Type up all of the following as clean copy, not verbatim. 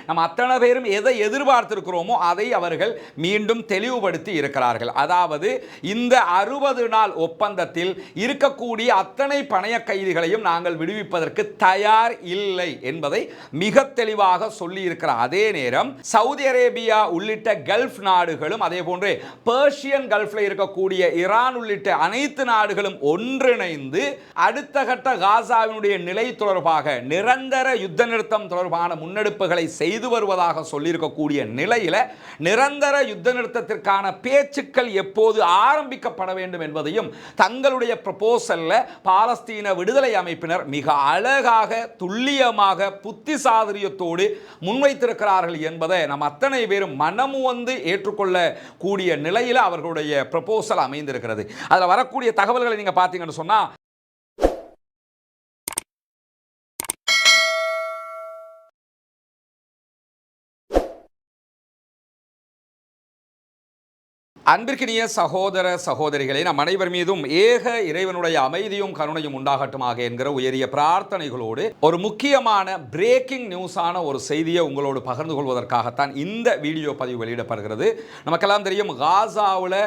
நம்ம அத்தனை பேரும் எதை எதிர்பார்த்திருக்கிறோமோ அதை அவர்கள் மீண்டும் தெளிவுபடுத்தி இருக்கிறார்கள். அதாவது இந்த 60 நாள் ஒப்பந்தத்தில் இருக்கக்கூடிய அத்தனை பணைய கைதிகளையும் நாங்கள் விடுவிப்பதற்கு தயார் இல்லை என்பதை மிக தெளிவாக சொல்லி இருக்கிற அதே நேரம் சவுதி அரேபியா உள்ளிட்ட கல்ஃப் நாடுகளும் அதே போன்று பெர்ஷியன் கல்ஃப்ல இருக்கக்கூடிய ஈரான் உள்ளிட்ட அனைத்து நாடுகளும் ஒன்றிணைந்து அடுத்த கட்ட காசாவினுடைய நிலை தொடர்பாக நிரந்தர யுத்த நிறுத்தம் தொடர்பான முன்னெடுப்புகளை செய்து வருவதாக சொல்லியிருக்கக்கூடிய நிலையில நிரந்தர யுத்த நிறுத்தத்திற்கான பேச்சுக்கள் எப்போது ஆரம்பிக்கப்பட வேண்டும் என்பதையும் தங்களுடைய ப்ரொபோசல்ல பாலஸ்தீன விடுதலை அமைப்பினர் மிக அழகாக துல்லியமாக புத்திசாதுரியத்தோடு முன்வைத்திருக்கிறார்கள் என்பதை நம் அத்தனை பேரும் மனமு வந்து ஏற்றுக்கொள்ள கூடிய நிலையில் அவர்களுடைய ப்ரொபோசல் அமைந்திருக்கிறது. அதில் வரக்கூடிய தகவல்களை நீங்க பார்த்தீங்கன்னு சொன்னா அன்பிற்கினிய சகோதர சகோதரிகளை நம் அனைவர் மீதும் ஏக இறைவனுடைய அமைதியும் கருணையும் உண்டாகட்டுமாக என்கிற உயரிய பிரார்த்தனைகளோடு ஒரு முக்கியமான பிரேக்கிங் நியூஸான ஒரு செய்தியை உங்களோடு பகிர்ந்து கொள்வதற்காகத்தான் இந்த வீடியோ பதிவு வெளியிடப்படுகிறது. நமக்கெல்லாம் தெரியும், காசாவில்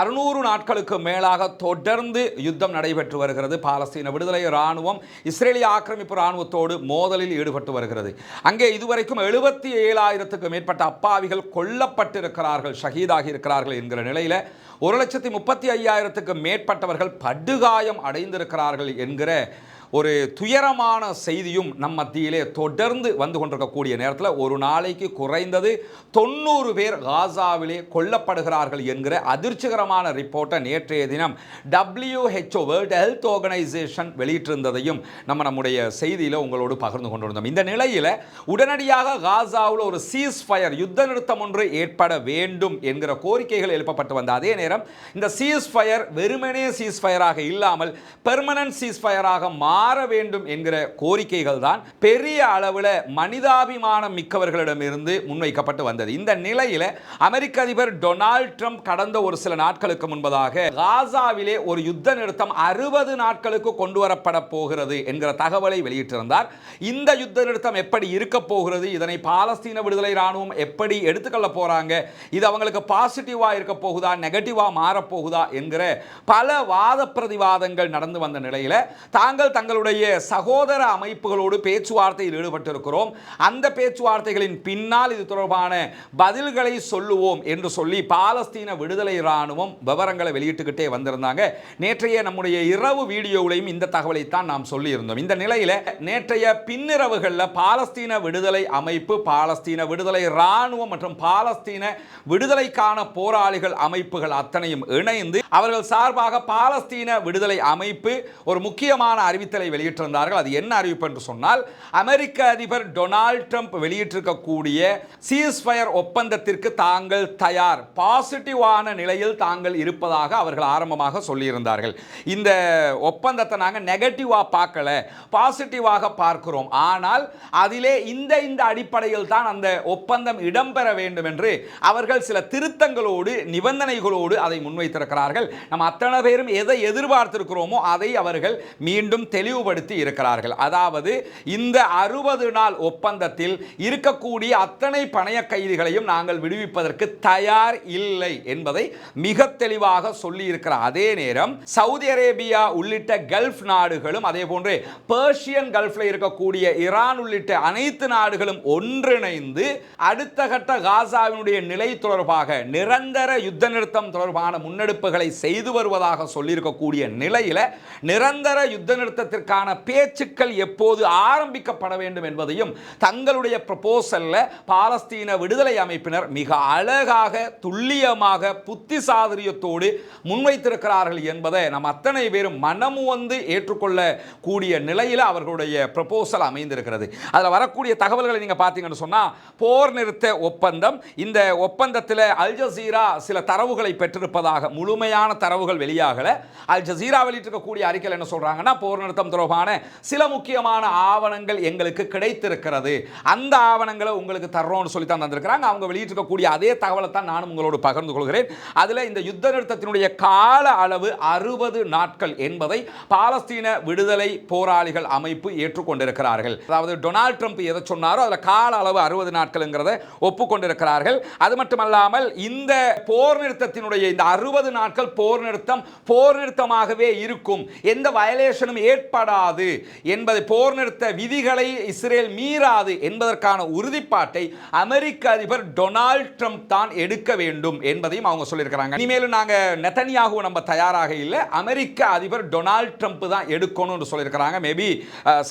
600 நாட்களுக்கு மேலாக தொடர்ந்து யுத்தம் நடைபெற்று வருகிறது. பாலஸ்தீன விடுதலை இராணுவம் இஸ்ரேலிய ஆக்கிரமிப்பு இராணுவத்தோடு மோதலில் ஈடுபட்டு வருகிறது. அங்கே இதுவரைக்கும் 77,000க்கும் மேற்பட்ட அப்பாவிகள் கொல்லப்பட்டிருக்கிறார்கள், ஷஹீதாகி இருக்கிறார்கள் என்கிற நிலையில் 1,35,000க்கும் மேற்பட்டவர்கள் படுகாயம் அடைந்திருக்கிறார்கள் என்கிற ஒரு துயரமான செய்தியும் நம் மத்தியிலே தொடர்ந்து வந்து கொண்டிருக்கக்கூடிய நேரத்தில் ஒரு நாளைக்கு குறைந்தது 90 பேர் காசாவிலே கொல்லப்படுகிறார்கள் என்கிற அதிர்ச்சிகரமான ரிப்போர்ட்டை நேற்றைய தினம் WHO வேர்ல்ட் ஹெல்த் ஆர்கனைசேஷன் வெளியிட்டிருந்ததையும் நம்முடைய செய்தியில் உங்களோடு பகிர்ந்து கொண்டிருந்தோம். இந்த நிலையில் உடனடியாக காசாவில் ஒரு சீஸ்ஃபயர் யுத்த நிறுத்தம் ஒன்று ஏற்பட வேண்டும் என்கிற கோரிக்கைகள் எழுப்பப்பட்டு வந்த அதே நேரம் இந்த சீஸ்ஃபயர் வெறுமனே சீஸ்ஃபயராக இல்லாமல் பெர்மனன்ட் சீஸ்ஃபயராக மாற வேண்டும் என்கிற கோரிக்கைகள் தான் பெரிய அளவில் மனிதாபிமானம் மிக்கவர்களிடமிருந்து முன்வைக்கப்பட்டு வந்தது. இந்த நிலையில் அமெரிக்க அதிபர் டொனால்ட் ட்ரம்ப் கடந்த ஒரு சில நாட்களுக்கு முன்பதாக காசாவிலே ஒரு யுத்த நிறுத்தம் 60 நாட்களுக்கு கொண்டு வரப்பட போகிறது என்கிற தகவலை வெளியிட்டிருந்தார். இந்த யுத்த நிறுத்தம் எப்படி இருக்க போகிறது, இதனை பாலஸ்தீன விடுதலை இராணுவம் எப்படி எடுத்துக்கொள்ள போறாங்க, இது அவங்களுக்கு பாசிட்டிவா இருக்க போகுதா நெகட்டிவா மாறப்போகுதா என்கிற பல வாத பிரதிவாதங்கள் நடந்து வந்த நிலையில் தங்களுடைய சகோதர அமைப்புகளோடு பேச்சுவார்த்தையில் ஈடுபட்டிருக்கிறோம், அந்த பேச்சுவார்த்தைகளின் பின்னால் இது தொடர்பான பதில்களை சொல்லுவோம் என்று சொல்லி பாலஸ்தீன விடுதலை இராணுவம் விவரங்களை வெளியிட்டுக்கிட்டே வந்திருந்தாங்க. நேற்றைய நம்முடைய இரவு வீடியோவிலையும் இந்த தகவலை தான் நாம் சொல்லியிருந்தோம். இந்த நிலையில் நேற்றைய பின்னிரவுகளில் பாலஸ்தீன விடுதலை அமைப்பு, பாலஸ்தீன விடுதலை இராணுவம் மற்றும் பாலஸ்தீன விடுதலைக்கான போராளிகள் அமைப்புகள் அத்தனையும் இணைந்து அவர்கள் சார்பாக பாலஸ்தீன விடுதலை அமைப்பு ஒரு முக்கியமான அறிவித்தலை வெளியிட்டிருந்தார்கள். அது என்ன அறிவிப்பு என்று சொன்னால், அமெரிக்க அதிபர் டொனால்ட் ட்ரம்ப் வெளியிட்டிருக்கக்கூடிய சீஸ்ஃபயர் ஒப்பந்தத்திற்கு தாங்கள் தயார், பாசிட்டிவான நிலையில் தாங்கள் இருப்பதாக அவர்கள் ஆரம்பமாக சொல்லியிருந்தார்கள். இந்த ஒப்பந்தத்தை நாங்கள் நெகட்டிவாக பார்க்கல, பாசிட்டிவாக பார்க்கிறோம், ஆனால் அதிலே இந்த அடிப்படையில் தான் அந்த ஒப்பந்தம் இடம்பெற வேண்டும் என்று அவர்கள் சில திருத்தங்களோடு நிபந்தனைகளோடு அதை முன்வைத்திருக்கிறார்கள். நம்ம அத்தனை பேரும் எதை எதிர்பார்த்திருக்கிறோமோ அதை அவர்கள் மீண்டும் தெளிவுபடுத்தி இருக்கிறார்கள். அதாவது இந்த 60 நாள் ஒப்பந்தத்தில் இருக்கக்கூடிய அத்தனை பணைய கைதிகளையும் நாங்கள் விடுவிப்பதற்கு தயார் இல்லை என்பதை மிக தெளிவாக சொல்லி இருக்கிற அதே நேரம் சவுதி அரேபியா உள்ளிட்ட கல்ஃப் நாடுகளும் அதே போன்று பெர்ஷியன் கல்ஃப்ல இருக்கக்கூடிய ஈரான் உள்ளிட்ட அனைத்து நாடுகளும் ஒன்றிணைந்து அடுத்த கட்ட காசாவினுடைய நிலை தொடர்பாக நிரந்தர யுத்த நிறுத்தம் தொடர்பான முன்னெடுப்புகளை செய்து வருவதாக சொல்லியிருக்கக்கூடிய நிலையில நிரந்தர யுத்த நிறுத்தத்திற்கான பேச்சுக்கள் எப்போது ஆரம்பிக்கப்பட வேண்டும் என்பதையும் தங்களுடைய ப்ரொபோசல்ல பாலஸ்தீன விடுதலை அமைப்பினர் மிக அழகாக துல்லியமாக புத்திசாதுரியத்தோடு முன்வைத்திருக்கிறார்கள் என்பதை நம் அத்தனை பேரும் மனமு வந்து ஏற்றுக்கொள்ள கூடிய நிலையில் அவர்களுடைய ப்ரொபோசல் அமைந்திருக்கிறது. அதில் வரக்கூடிய தகவல்களை நீங்க பார்த்தீங்கன்னு சொன்னா, போர் நிறுத்த ஒப்பந்தம், இந்த ஒப்பந்தத்தில் அல் ஜசீரா சில தரவுகளை பெற்றிருப்பதாக, முழுமையான தரவுகள் வெளியாகல, அல் ஜசீரா வெளியிட்டிருக்கக்கூடிய அறிக்கையில் என்ன சொல்றாங்கன்னா, போர் நிறுத்தம் இயக்கம் தொடர்பான சில முக்கியமான ஆவணங்கள் எங்களுக்கு கிடைத்திருக்கிறது, அந்த ஆவணங்களை உங்களுக்கு தர்றோம்னு சொல்லி தான் தந்திருக்கிறாங்க. அவங்க வெளியிட்டிருக்கக்கூடிய அதே தகவலை தான் நானும் உங்களோடு பகிர்ந்து கொள்கிறேன். அதில் இந்த யுத்த நிறுத்தத்தினுடைய கால அளவு 60 நாட்கள் என்பதை பாலஸ்தீன விடுதலை போராளிகள் அமைப்பு ஏற்றுக்கொண்டிருக்கிறார்கள். அதாவது டொனால்ட் ட்ரம்ப் எதை சொன்னாரோ அதில் கால அளவு 60 நாட்கள்ங்கிறத ஒப்புக்கொண்டிருக்கிறார்கள். அது மட்டுமல்லாமல் இந்த போர் நிறுத்தத்தினுடைய இந்த 60 நாட்கள் போர் நிறுத்தமாகவே இருக்கும், எந்த வயலேஷனும் ஏற்படாது என்பதை, போர் நிறுத்த விதிகளை இஸ்ரேல் மீறாது என்பதற்கான உறுதிப்பாட்டை அமெரிக்க அதிபர் டொனால்ட் ட்ரம்ப் தான் எடுக்க வேண்டும் என்பதையும் அவங்க சொல்லியிருக்கிறாங்க. இனிமேலும் நாங்க நெதன்யாகு நம்ம தயாராக இல்லை, அமெரிக்க அதிபர் டொனால்ட் ட்ரம்ப் தான் எடுக்கணும்னு சொல்லியிருக்கிறாங்க. மேபி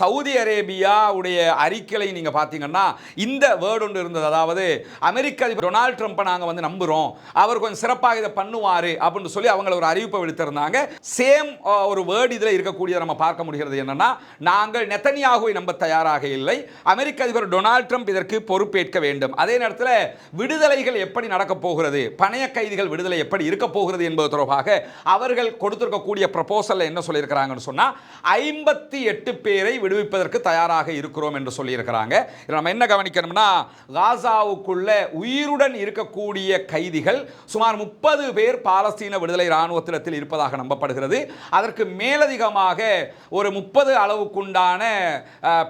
சவுதி அரேபியா உடைய அறிக்கையை நீங்க பார்த்தீங்கன்னா இந்த வேர்டு ஒன்று இருந்தது, அதாவது அமெரிக்க அதிபர் டொனால்ட் ட்ரம்ப்பை நாங்க வந்து நம்புறோம், அவர் கொஞ்சம் சிறப்பாக இதை பண்ணுவாரு அப்படின்னு சொல்லி அவங்க ஒரு அறிவிப்பை விடுத்திருந்தாங்க. சேம் ஒரு வேர்டு இதில் இருக்கக்கூடியதை நம்ம பார்க்க முடிகிறது. என்னன்னா, நாங்கள் நெதன்யாகுவை நம்ப தயாராக இல்லை, அமெரிக்க அதிபர் டொனால்ட் ட்ரம்ப் இதற்கு பொறுப்பேற்க வேண்டும். அதே நேரத்தில் விடுதலைகள் எப்படி நடக்க போகிறது, பணைய கைதிகள் விடுதலை எப்படி இருக்க போகிறது என்பது தொடர்பாக அவர்கள் கொடுத்திருக்கக்கூடிய ப்ரொபோசல் என்ன சொல்லியிருக்கிறாங்கன்னு சொன்னா 58 பேரை விடுவிப்பதற்கு தயாராக இருக்கிறோம் என்று சொல்லியிருக்கிறாங்க. நம்ம என்ன கவனிக்கணும்னா, காசாவுக்குள்ள உயிருடன் இருக்கக்கூடிய கைதிகள் சுமார் 30 பேர் பாலஸ்தீன விடுதலை இராணுவத்திடத்தில் இருப்பதாக நம்பப்படுகிறது. அதற்கு மேலதிகமாக ஒரு 30 அளவுக்குண்டான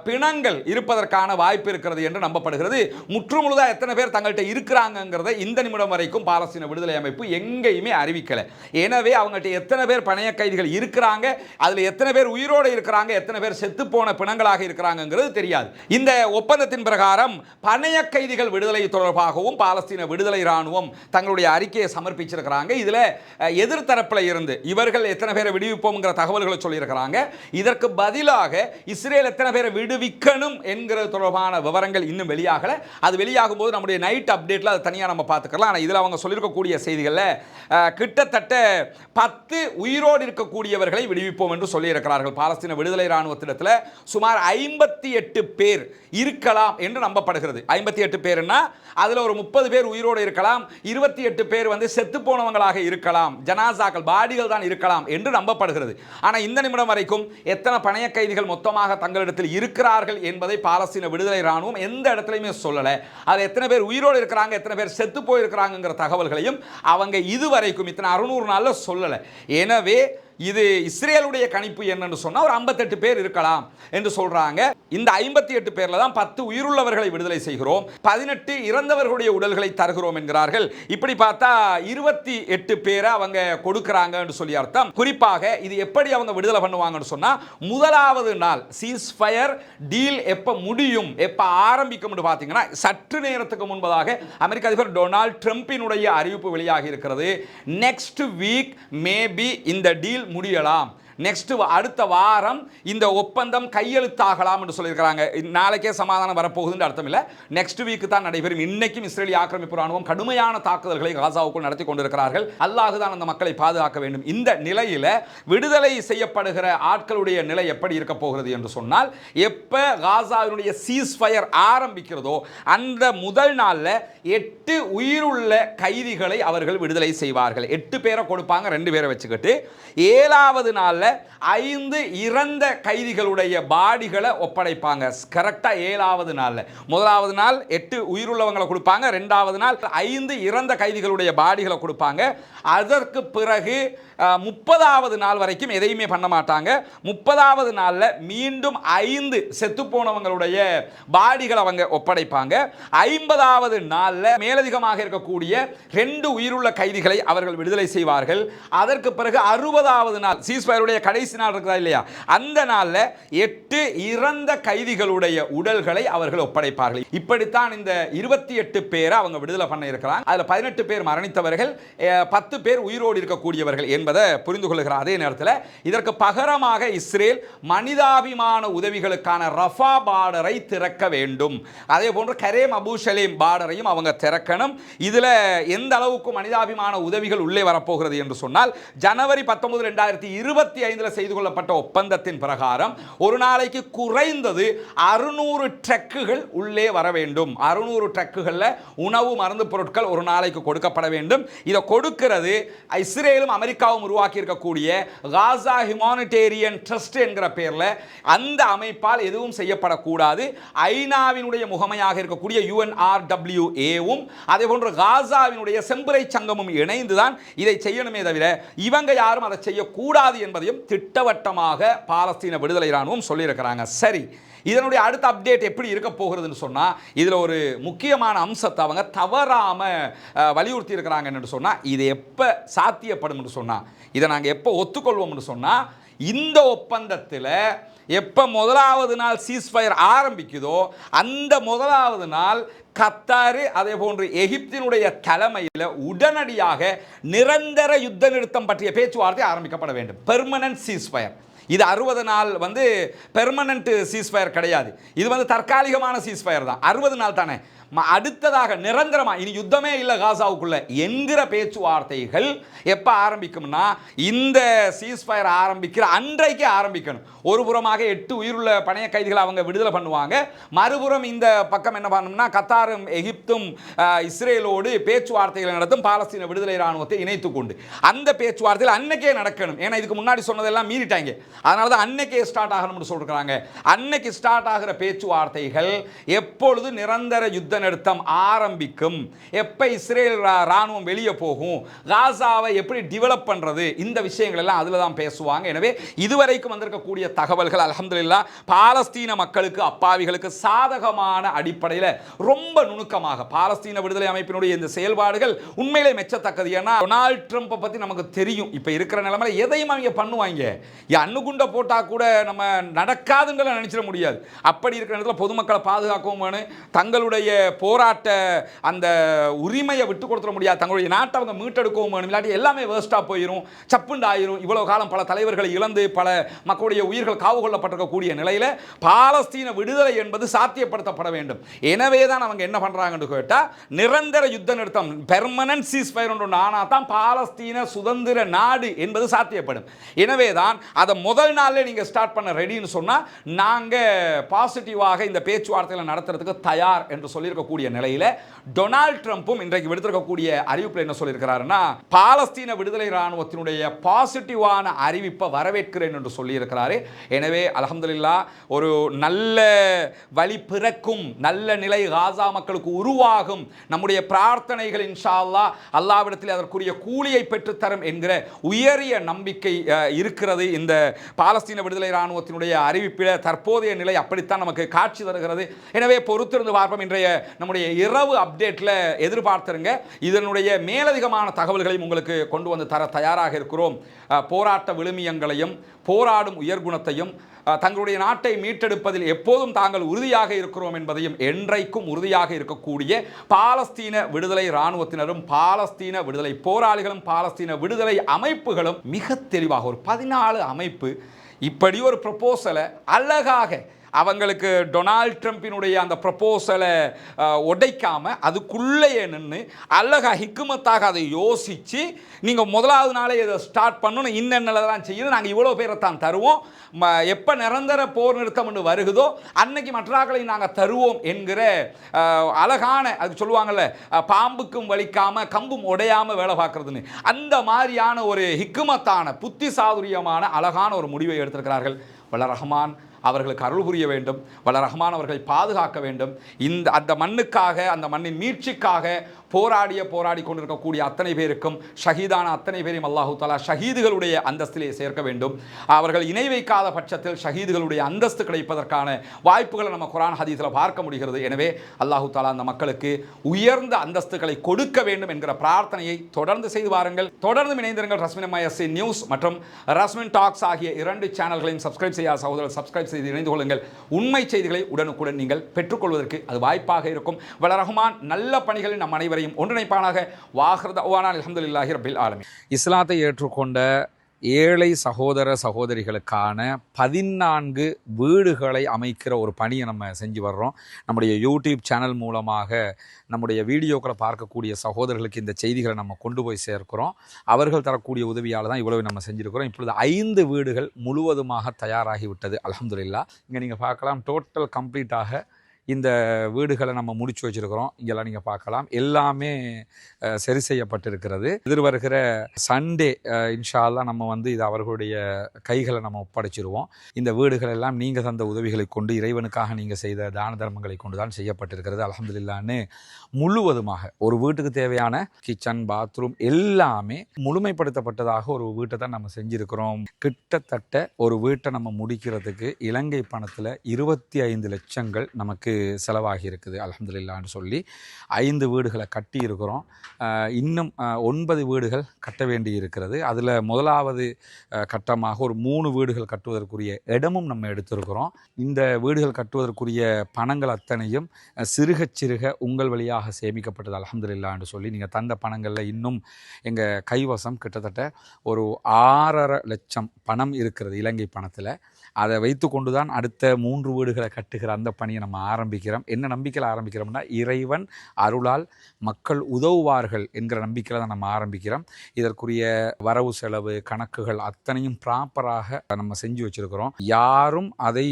பிணங்கள் இருப்பதற்கான வாய்ப்பு இருக்கிறது என்று நம்பப்படுகிறது. முற்றுமுழுதாக எத்தனை பேர் தங்கள்கிட்ட இருக்கிறாங்கிறத இந்த நிமிடம் வரைக்கும் பாலஸ்தீன விடுதலை அமைப்பு எங்கேயுமே அறிவிக்கல. எனவே அவங்கள்ட்ட எத்தனை பேர் பணைய கைதிகள் இருக்கிறாங்க, அதுல எத்தனை பேர் உயிரோடு இருக்கிறாங்க, எத்தனை பேர் செத்து போன பிணங்களாக இருக்கிறாங்கிறது தெரியாது. இந்த ஒப்பந்தத்தின் பிரகாரம் பணைய கைதிகள் விடுதலை தொடர்பாகவும் பாலஸ்தீன விடுதலை இராணுவம் தங்களுடைய அறிக்கையை சமர்ப்பிச்சிருக்கிறாங்க. இதுல எதிர்த்தரப்பில் இருந்து இவர்கள் எத்தனை பேரை விடுவிப்போம்ங்கிற தகவல்களை சொல்லியிருக்கிறாங்க. இதற்கு பதிலாக இஸ்ரேல் எத்தனை பேரை விடுவிக்கணும் என்கிறது தொடர்பான விவரங்கள் இன்னும் வெளியாகல. அது வெளியாகும் போது நம்முடைய நைட் அப்டேட்ல அதை தனியாக நம்ம பார்த்துக்கலாம். ஆனால் இதில் அவங்க சொல்லியிருக்கக்கூடிய செய்திகளில் கிட்டத்தட்ட 10 உயிரோடு இருக்கக்கூடியவர்களை விடுவிப்போம் என்று சொல்லியிருக்கிறார்கள். பாலஸ்தீன விடுதலை இராணுவத்திடத்தில் சுமார் 58 பேர் இருக்கலாம் என்று நம்பப்படுகிறது. 58 பேர்னா அதில் ஒரு 30 பேர் உயிரோடு இருக்கலாம், 28 பேர் வந்து செத்து போனவங்களாக இருக்கலாம், ஜனாசாக்கள் பாடிகள் தான் இருக்கலாம் என்று நம்பப்படுகிறது. ஆனால் இந்த நிமிடம் வரைக்கும் எத்தனை பணைய கைதிகள் மொத்தமாக தங்களிடத்தில் இருக்கிறார்கள் என்பதை பாலஸ்தீன விடுதலை இராணுவம் எந்த இடத்துலையுமே சொல்லலை. அதில் எத்தனை பேர் உயிரோடு இருக்கிறாங்க, எத்தனை பேர் செத்து போயிருக்கிறாங்கிற தகவல்களையும் அவங்க இதுவரைக்கும் இத்தனை 600 நாளில் சொல்லலை. எனவே இது இஸ்ரேலுடைய கணிப்பு என்னன்னு சொன்னா ஒரு 58 பேர் இருக்கலாம் என்று சொல்றாங்க. இந்த 58 பேர்ல தான் 10 உயிருள்ளவர்களை விடுதலை செய்கிறோம், 18 இறந்தவர்களுடைய உடல்களை தருகிறோம் என்கிறார்கள். இப்படி பார்த்தா 28 பேரை அவங்க கொடுக்கறாங்க என்று சொல்லி அர்த்தம். குறிப்பாக இது எப்படி அவங்க விடுதலை பண்ணுவாங்கன்னு சொன்னா, முதலாவது நாள் சீஸ்ஃபயர் டீல் எப்ப முடியும், எப்ப ஆரம்பிக்கும் பாத்தீங்கன்னா, சற்று நேரத்துக்கு முன்பதாக அமெரிக்க அதிபர் டொனால்ட் ட்ரம்பினுடைய அறிவிப்பு வெளியாகி இருக்கிறது. நெக்ஸ்ட் வீக் மேபி இந்த டீல் முடியலாம், நெக்ஸ்ட் அடுத்த வாரம் இந்த ஒப்பந்தம் கையெழுத்தாகலாம் என்று சொல்லியிருக்கிறாங்க. நாளைக்கே சமாதானம் வரப்போகுதுன்னு அர்த்தம் இல்லை, நெக்ஸ்ட் வீக் தான் நடைபெறும். இன்னைக்கும் இஸ்ரேலிய ஆக்கிரமிப்பு ராணுவம் கடுமையான தாக்குதல்களை காசாவுக்குள் நடத்தி கொண்டிருக்கிறார்கள். அல்லாஹ் தான் அந்த மக்களை பாதுகாக்க வேண்டும். இந்த நிலையில விடுதலை செய்யப்படுகிற ஆட்களுடைய நிலை எப்படி இருக்க போகிறது என்று சொன்னால், எப்ப காசாவினுடைய சீஸ்ஃபயர் ஆரம்பிக்கிறதோ அந்த முதல் நாள்ல 8 உயிருள்ள கைதிகளை அவர்கள் விடுதலை செய்வார்கள். 8 பேரை கொடுப்பாங்க, 2 பேரை வச்சுக்கிட்டு 7வது நாள் 5 இறந்த கைதிகளுடைய பாடிகளை ஒப்படைப்பாங்க. கரெக்டா 7வது நாள், முதலாவது நாள் 8 உயிருள்ளவங்களை கொடுப்பாங்க, 2வது நாள் 5 இறந்த கைதிகளுடைய பாடிகளை கொடுப்பாங்க. அதற்கு பிறகு 30வது நாள் வரைக்கும் எதையுமே பண்ண மாட்டாங்க. 30வது நாள்ல மீண்டும் 5 செத்து போனவங்களுடைய பாடிகளை அவங்க ஒப்படைப்பாங்க. 50வது நாள்ல மேலதிகமாக இருக்கக்கூடிய 2 உயிருள்ள கைதிகளை அவர்கள் விடுதலை செய்வார்கள். அதற்கு பிறகு 60வது நாள் சீஸ்ஃபயருடைய கடைசி நாள் இருக்குதா இல்லையா, அந்த நாள்ல 8 இறந்த கைதிகளுடைய உடல்களை அவர்கள் ஒப்படைப்பார்கள். இப்படித்தான் இந்த 28 பேரை அவங்க விடுதலை பண்ண இருக்கிறாங்க. அதுல 18 பேர் மரணித்தவர்கள், 10 பேர் உயிரோடு இருக்கக்கூடியவர்கள் என்பதை புரிந்து கொள்கிறார். அதே நேரத்தில் இதற்கு பகரமாக இஸ்ரேல் மனிதாபிமான உதவிகளுக்கான ரஃபா பார்டரை திறக்க வேண்டும். அதே போன்று கரேம் அபு ஷலேம் பார்டரையும் அவங்க திறக்கணும். இதுல எந்த அளவுக்கு மனிதாபிமான உதவிகள் உள்ளே வரப்போகிறது என்று சொன்னால், ஜனவரி 19, 2005 செய்து கொள்ளப்பட்ட ஒப்பந்தத்தின் பிரகாரம் ஒரு நாளைக்கு குறைந்தது 600 ட்ரக்குகள் உள்ளே வர வேண்டும். 600 ட்ரக்குகளில் உணவு மருந்து பொருட்கள் ஒரு நாளைக்கு கொடுக்கப்பட வேண்டும். இதை கொடுக்கிறது இஸ்ரேலும் அமெரிக்காவும் உருவாக்கி இருக்கக்கூடிய காசா ஹியூமானிடேரியன் ட்ரஸ்ட் என்கிற பெயரில் அந்த அமைப்பால் எதுவும் செய்யப்படக்கூடாது. ஐநாவினுடைய முகமையாக இருக்கக்கூடிய UNRWAவும் அதே போன்று காசாவினுடைய செம்புரை சங்கமும் இணைந்துதான் இதை செய்யணுமே தவிர இவங்க யாரும் அதை செய்யக்கூடாது என்பதையும் திட்டவட்டமாக பாலஸ்தீன விடுதலை ராணுவம் சொல்லியிருக்கிறாங்க. சரி, இதனுடைய அடுத்த அப்டேட் எப்படி இருக்க போகிறதுன்னு சொன்னால் இதில் ஒரு முக்கியமான அம்சத்தை அவங்க தவறாமல் வலியுறுத்தி இருக்கிறாங்கன்னு சொன்னால் இது எப்போ சாத்தியப்படும் சொன்னால் இதை நாங்கள் எப்போ ஒத்துக்கொள்வோம்னு சொன்னால் இந்த ஒப்பந்தத்தில் எப்போ முதலாவது நாள் சீஸ்ஃபயர் ஆரம்பிக்குதோ அந்த முதலாவது நாள் கத்தாரு அதே போன்று எகிப்தினுடைய தலைமையில் உடனடியாக நிரந்தர யுத்த நிறுத்தம் பற்றிய பேச்சுவார்த்தை ஆரம்பிக்கப்பட வேண்டும். Permanent ceasefire. இது 60 நாள் பெர்மனன்ட் சீஸ்ஃபயர் கிடையாது. இது தற்காலிகமான சீஸ்ஃபயர் தான். 60 நாள் தானே. அடுத்ததாக நிரந்தரமாக இனி யுத்தமே இல்லை காசாவுக்குள்ள என்கிற பேச்சுவார்த்தைகள் எப்போ ஆரம்பிக்கும்னா இந்த சீஸ்ஃபயர் ஆரம்பிக்கிற அன்றைக்கே ஆரம்பிக்கணும். ஒரு புறமாக 8 உயிருள்ள பணைய கைதிகளை அவங்க விடுதலை பண்ணுவாங்க. மறுபுறம் இந்த பக்கம் என்ன பண்ணணும்னா கத்தாரும் எகிப்தும் இஸ்ரேலோடு பேச்சுவார்த்தைகளை நடத்தும் பாலஸ்தீன விடுதலை ராணுவத்தை இணைத்து கொண்டு அந்த பேச்சுவார்த்தையில் அன்னைக்கே நடக்கணும். ஏன்னா இதுக்கு முன்னாடி சொன்னதெல்லாம் மீறிட்டாங்க. அதனால தான் அன்னைக்கே ஸ்டார்ட் ஆகணும்னு சொல்றாங்க. அன்னைக்கு ஸ்டார்ட் ஆகிற பேச்சுவார்த்தைகள் எப்பொழுது நிரந்தர யுத்த நிறுத்தம் ஆரம்பிக்கும், எப்ப இஸ்ரேல் ராணுவம் வெளியே போகும், காசாவை எப்படி டெவலப் பண்றது, இந்த விஷயங்கள் எல்லாம் அதுல தான் பேசுவாங்க. எனவே இதுவரைக்கும் வந்திருக்கக்கூடிய தகவல்கள் அல்ஹம்துலில்லாஹ் பாலஸ்தீன மக்களுக்கு அப்பாவிகளுக்கு சாதகமான அடிப்படையில் ரொம்ப நுணுக்கமாக பாலஸ்தீன விடுதலை அமைப்பினுடைய இந்த செயல்பாடுகள் உண்மையிலே மெச்சத்தக்கது. ஏன்னா டொனால்ட் ட்ரம்ப்பை பத்தி நமக்கு தெரியும். இப்ப இருக்கிற நிலைமையில எதையும் அவங்க பண்ணுவாங்க. அணுகுண்ட போட்டா கூட நம்ம நடக்காதுன்னு நினைச்சிட முடியாது. அப்படி இருக்கிற இடத்துல பொதுமக்களை பாதுகாக்கவும் வேணும், தங்களுடைய போராட்ட அந்த உரிமையை விட்டு கொடுத்துட முடியாது, தங்களுடைய நாட்டை அவங்க மீட்டெடுக்கவும் வேணும். இல்லாட்டி எல்லாமே வேஸ்ட்டாக போயிடும், சப்புண்டு ஆயிரும். இவ்வளவு காலம் பல தலைவர்களை இழந்து பல மக்களுடைய உயிர்கள் காவு கொள்ளப்பட்டிருக்கக்கூடிய நிலையில் பாலஸ்தீன விடுதலை என்பது சாத்தியப்படுத்தப்பட வேண்டும். எனவே தான் அவங்க என்ன பண்றாங்கன்னு கேட்டால் நிரந்தர யுத்த நிறுத்தம் பெர்மனன்ட் சீஸ்ஃபயர் ஒன்று ஆனால் தான் பாலஸ்தீன சுதந்திர நாடு என்பது சாத்தியப்படும். எனவே தான் அதை முதல் நாளில் நீங்கள் ஸ்டார்ட் பண்ண ரெடின்னு சொன்னால் நாங்கள் பாசிட்டிவாக இந்த பேச்சுவார்த்தைகளை நடத்துறதுக்கு தயார் என்று சொல்லியிருக்கக்கூடிய நிலையில் டொனால்ட் ட்ரம்ப்பும் இன்றைக்கு விடுத்திருக்கக்கூடிய அறிவிப்பில் என்ன சொல்லியிருக்கிறாருன்னா பாலஸ்தீன விடுதலை ராணுவத்தினுடைய பாசிட்டிவான அறிவிப்பை வரவேற்கிறேன் என்று சொல்லியிருக்கிறாரு. எனவே அல்ஹம்துலில்லாஹ் ஒரு நல்ல வழி பிறக்கும், நல்ல நிலை காசா மக்களுக்கு உருவாகும். நம்முடைய பிரார்த்தனைகள் இன்ஷா அல்லாஹ் அல்லாஹ்விடத்தில் அதற்குரிய கூலியை பெற்றுத்தரும் என்கிற உயரிய நம்பிக்கை இருக்கிறது. இந்த பாலஸ்தீன விடுதலை ராணுவத்தினுடைய அறிவிப்பில் தற்போதைய நிலை அப்படித்தான் நமக்கு காட்சி தருகிறது. எனவே பொறுத்திருந்து பார்ப்போம். இன்றைய நம்முடைய இரவு அப்டேட்டில் எதிர்பார்த்துருங்க. இதனுடைய மேலதிகமான தகவல்களையும் உங்களுக்கு கொண்டு வந்து தர தயாராக இருக்கிறோம். போராட்ட விழுமியங்களையும் போராடும் உயர்குணத்தையும் தங்களுடைய நாட்டை மீட்டெடுப்பதில் எப்போதும் தாங்கள் உறுதியாக இருக்கிறோம் என்பதையும் என்றைக்கும் உறுதியாக இருக்கக்கூடிய பாலஸ்தீன விடுதலை இராணுவத்தினரும் பாலஸ்தீன விடுதலை போராளிகளும் பாலஸ்தீன விடுதலை அமைப்புகளும் மிக தெளிவாக ஒரு 14 அமைப்பு இப்படி ஒரு ப்ரொபோசலை அழகாக அவங்களுக்கு டொனால்ட் ட்ரம்பினுடைய அந்த ப்ரொபோசலை உடைக்காமல் அதுக்குள்ளேயே நின்று அழகாக ஹிக்குமத்தாக அதை யோசித்து நீங்கள் முதலாவது நாளே இதை ஸ்டார்ட் பண்ணணும், இன்னென்னலாம் செய்யுது, நாங்கள் இவ்வளோ பேரை தான் தருவோம், எப்போ நிரந்தர போர் நிறுத்தம் என்று வருகுதோ அன்னைக்கு மற்றாக்களை நாங்கள் தருவோம் என்கிற அழகான, அது சொல்லுவாங்கள்ல பாம்புக்கும் வலிக்காமல் கம்பும் உடையாமல் வேலை பார்க்குறதுன்னு, அந்த மாதிரியான ஒரு ஹிக்குமத்தான புத்தி சாதுரியமான அழகான ஒரு முடிவை எடுத்திருக்கிறார்கள். வல்ல ரஹ்மான் அவர்களுக்கு அருள் புரிய வேண்டும். வல்ல ரஹ்மான் அவர்களை பாதுகாக்க வேண்டும். அந்த மண்ணுக்காக அந்த மண்ணின் மீட்சிக்காக போராடி கொண்டிருக்கக்கூடிய அத்தனை பேருக்கும் ஷஹீதான அத்தனை பேரையும் அல்லாஹு தஆலா ஷஹீதுகளுடைய அந்தஸ்திலே சேர்க்க வேண்டும். அவர்கள் இணை வைக்காத பட்சத்தில் ஷஹீதுகளுடைய அந்தஸ்து கிடைப்பதற்கான வாய்ப்புகளை நம்ம குர்ஆன் ஹதீஸில் பார்க்க முடிகிறது. எனவே அல்லாஹு தஆலா அந்த மக்களுக்கு உயர்ந்த அந்தஸ்துகளை கொடுக்க வேண்டும் என்கிற பிரார்த்தனையை தொடர்ந்து செய்து வாருங்கள். தொடர்ந்து இணைந்திருங்கள். ரஸ்மின் MISC நியூஸ் மற்றும் ரஸ்மின் டாக்ஸ் ஆகிய 2 சேனல்களையும் சப்ஸ்கிரைப் செய்யாத சகோதரர்கள் சப்ஸ்கிரைப் செய்து இணைந்து கொள்ளுங்கள். உண்மை செய்திகளை உடனுக்குடன் நீங்கள் பெற்றுக்கொள்வதற்கு அது வாய்ப்பாக இருக்கும். வல்ல ரஹ்மான் நல்ல பணிகளில் நம் அனைவரையும் ஒன்றிணைப்பானாக. வாஹிர் தஅவானா அல்ஹம்துலில்லாஹி ரப்பில் ஆலமீன். இஸ்லாத்தை ஏற்றுக்கொண்ட ஏழை சகோதர சகோதரிகளுக்கான 14 வீடுகளை அமைக்கிற ஒரு பணியை நம்ம செஞ்சு வர்றோம். நம்முடைய யூடியூப் சேனல் மூலமாக நம்முடைய வீடியோக்களை பார்க்கக்கூடிய சகோதரர்களுக்கு இந்த செய்திகளை நம்ம கொண்டு போய் சேர்க்கிறோம். அவர்கள் தரக்கூடிய உதவியால் தான் இவ்வளவு நம்ம செஞ்சுருக்கிறோம். இப்பொழுது 5 வீடுகள் முழுவதுமாக தயாராகிவிட்டது. அல்ஹம்துலில்லாஹ். இங்கே நீங்கள் பார்க்கலாம், டோட்டல் கம்ப்ளீட்டாக இந்த வீடுகளை நம்ம முடிச்சு வச்சுருக்கிறோம். இங்கெல்லாம் நீங்கள் பார்க்கலாம், எல்லாமே சரி செய்யப்பட்டிருக்கிறது. எதிர்வருகிற சண்டே இன்ஷா அல்லாஹ் நம்ம இது அவர்களுடைய கைகளை நம்ம ஒப்படைச்சிருவோம். இந்த வீடுகள் எல்லாம் நீங்கள் தந்த உதவிகளை கொண்டு, இறைவனுக்காக நீங்கள் செய்த தான தர்மங்களை கொண்டு தான் செய்யப்பட்டிருக்கிறது. அல்ஹம்துலில்லாஹ்னு முழுவதுமாக ஒரு வீட்டுக்கு தேவையான கிச்சன், பாத்ரூம் எல்லாமே முழுமைப்படுத்தப்பட்டதாக ஒரு வீட்டை தான் நம்ம செஞ்சுருக்கிறோம். கிட்டத்தட்ட ஒரு வீட்டை நம்ம முடிக்கிறதுக்கு இலங்கை பணத்தில் 25 லட்சங்கள் நமக்கு செலவாகி இருக்குது. அல்ஹம்துலில்லாஹ்னு சொல்லி 5 வீடுகளை கட்டி இருக்கிறோம். இன்னும் 9 வீடுகள் கட்ட வேண்டி இருக்கிறது. அதில் முதலாவது கட்டமாக ஒரு 3 வீடுகள் கட்டுவதற்குரிய இடமும் நம்ம எடுத்திருக்கிறோம். இந்த வீடுகள் கட்டுவதற்குரிய பணங்கள் அத்தனையும் சிறுக சிறுக உங்கள் வழியாக சேமிக்கப்பட்டது. அல்ஹம்துலில்லாஹ்னு சொல்லி நீங்கள் தந்த பணங்களில் இன்னும் எங்கள் கைவசம் கிட்டத்தட்ட ஒரு 6.5 லட்சம் பணம் இருக்கிறது இலங்கை பணத்தில். அதை வைத்து கொண்டு தான் அடுத்த 3 வீடுகளை கட்டுகிற அந்த பணியை நம்ம ஆரம்பிக்கிறோம். என்ன நம்பிக்கையில் ஆரம்பிக்கிறோம்னா, இறைவன் அருளால் மக்கள் உதவுவார்கள் என்கிற நம்பிக்கையில் தான் நம்ம ஆரம்பிக்கிறோம். இதற்குரிய வரவு செலவு கணக்குகள் அத்தனையும் ப்ராப்பராக நம்ம செஞ்சு வச்சுருக்கிறோம். யாரும் அதை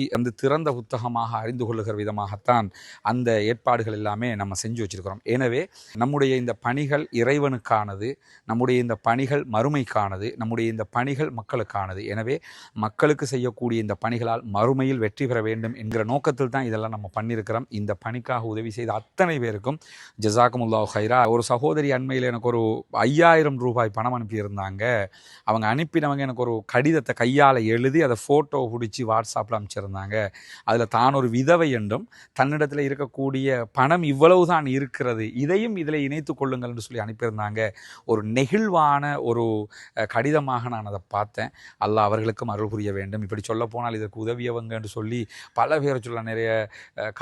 திறந்த புத்தகமாக அறிந்து கொள்ளுகிற விதமாகத்தான் அந்த ஏற்பாடுகள் எல்லாமே நம்ம செஞ்சு வச்சுருக்கிறோம். எனவே நம்முடைய இந்த பணிகள் இறைவனுக்கானது, நம்முடைய இந்த பணிகள் மறுமைக்கானது, நம்முடைய இந்த பணிகள் மக்களுக்கானது. எனவே மக்களுக்கு செய்யக்கூடிய இந்த பணிகளால் மறுமையில் வெற்றி பெற வேண்டும் என்கிற நோக்கத்தில் தான் இதெல்லாம் நம்ம பண்ணியிருக்கிறோம். இந்த பணிக்காக உதவி செய்த அத்தனை பேருக்கும் ஜஸாக்குமுல்லாஹு ஹைரா. ஒரு சகோதரி அண்மையில் எனக்கு ஒரு 5000 ரூபாய் பணம் அனுப்பியிருந்தாங்க. அவங்க அனுப்பினவங்க எனக்கு ஒரு கடிதத்தை கையால் எழுதி அதை ஃபோட்டோ பிடிச்சி வாட்ஸ்அப்பில் அனுப்பிச்சிருந்தாங்க. அதில் தான் ஒரு விதவை என்றும் தன்னிடத்தில் இருக்கக்கூடிய பணம் இவ்வளவு தான் இருக்கிறது, இதையும் இதில் இணைத்து கொள்ளுங்கள் என்று சொல்லி அனுப்பியிருந்தாங்க. ஒரு நெகிழ்வான ஒரு கடிதமாக நான் அதை பார்த்தேன். அல்லாஹ் அவர்களுக்கும் அருள் புரிய வேண்டும். இப்படி சொல்ல போனால் இதற்கு உதவியவங்க என்று சொல்லி பல பேரை சொல்ல நிறைய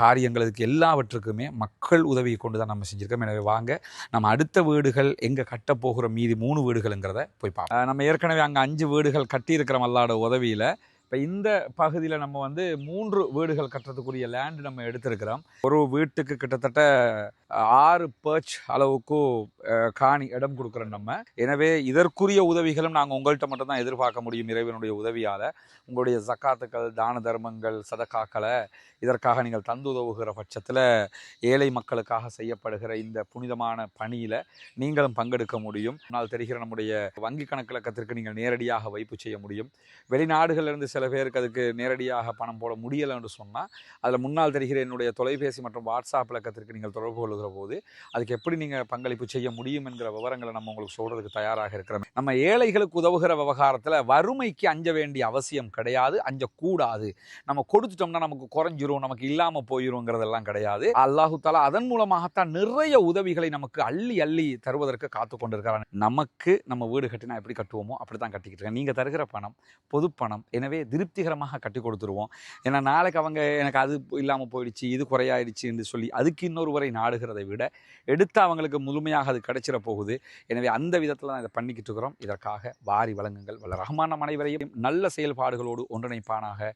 காரியங்கள், இதுக்கு எல்லாவற்றுக்குமே மக்கள் உதவியை கொண்டு தான் நம்ம செஞ்சுருக்கோம். எனவே வாங்க நம்ம அடுத்த வீடுகள் எங்கே கட்டப்போகிற மீதி 3 வீடுகள்ங்கிறத போய் பார்ப்போம். நம்ம ஏற்கனவே அங்கே 5 வீடுகள் கட்டியிருக்கிறோம் அல்லாஹ்வோட உதவியில். இப்போ இந்த பகுதியில் நம்ம 3 வீடுகள் கட்டுறதுக்குரிய லேண்டு நம்ம எடுத்திருக்கிறோம். ஒரு வீட்டுக்கு கிட்டத்தட்ட 6 பர்ச் அளவுக்கு காணி இடம் கொடுக்குறோம் நம்ம. எனவே இதற்குரிய உதவிகளும் நாங்கள் உங்கள்கிட்ட மட்டும்தான் எதிர்பார்க்க முடியும். இறைவனுடைய உதவியால் உங்களுடைய ஜக்காத்துக்கள், தான தர்மங்கள், சதக்காக்களை இதற்காக நீங்கள் தந்து உதவுகிற பட்சத்தில் ஏழை மக்களுக்காக செய்யப்படுகிற இந்த புனிதமான பணியில் நீங்களும் பங்கெடுக்க முடியும். முன்னால் தெரிகிற நம்முடைய வங்கி கணக்கிலக்கத்திற்கு நீங்கள் நேரடியாக வைப்பு செய்ய முடியும். வெளிநாடுகளிலிருந்து சில பேருக்கு அதுக்கு நேரடியாக பணம் போட முடியலை என்று சொன்னால் அதில் முன்னால் தெரிகிற என்னுடைய தொலைபேசி மற்றும் வாட்ஸ்அப் இலக்கத்திற்கு நீங்கள் தொடர்பு கொள்ளுகிற போது அதுக்கு எப்படி நீங்கள் பங்களிப்பு செய்ய முடியும் என்கிற விவரங்களை நம்ம உங்களுக்கு சொல்கிறதுக்கு தயாராக இருக்கிறோம். நம்ம ஏழைகளுக்கு உதவுகிற விவகாரத்தில் வறுமைக்கு அஞ்ச வேண்டிய அவசியம் கிடையாது, அஞ்சக்கூடாது. நம்ம கொடுத்துட்டோம்னா நமக்கு குறைஞ்சிரும், நமக்கு இல்லாமல் போயிருங்கிறதெல்லாம் கிடையாது. அல்லாஹு தஆலா அதன் மூலமாகத்தான் நிறைய உதவிகளை நமக்கு அள்ளி அள்ளி தருவதற்கு காத்து கொண்டிருக்கிறான். நமக்கு நம்ம வீடு கட்டினா எப்படி கட்டுவோமோ அப்படி தான் கட்டிக்கிட்டு இருக்கேன். நீங்கள் தருகிற பணம் பொது பணம், எனவே திருப்திகரமாக கட்டி கொடுத்துருவோம். ஏன்னா நாளைக்கு அவங்க எனக்கு அது இல்லாமல் போயிடுச்சு, இது குறையாயிடுச்சு என்று சொல்லி அதுக்கு இன்னொரு வரை நாடுகிறதை விட எடுத்து அவங்களுக்கு முழுமையாக அது கிடைச்சிட போகுது. எனவே அந்த விதத்தில் தான் இதை பண்ணிக்கிட்டு இருக்கிறோம். இதற்காக வாரி வழங்குங்கள். வல்ல ரஹ்மான் நம் அனைவரையும் நல்ல செயல்பாடுகளோடு ஒன்றிணைப்பானாக.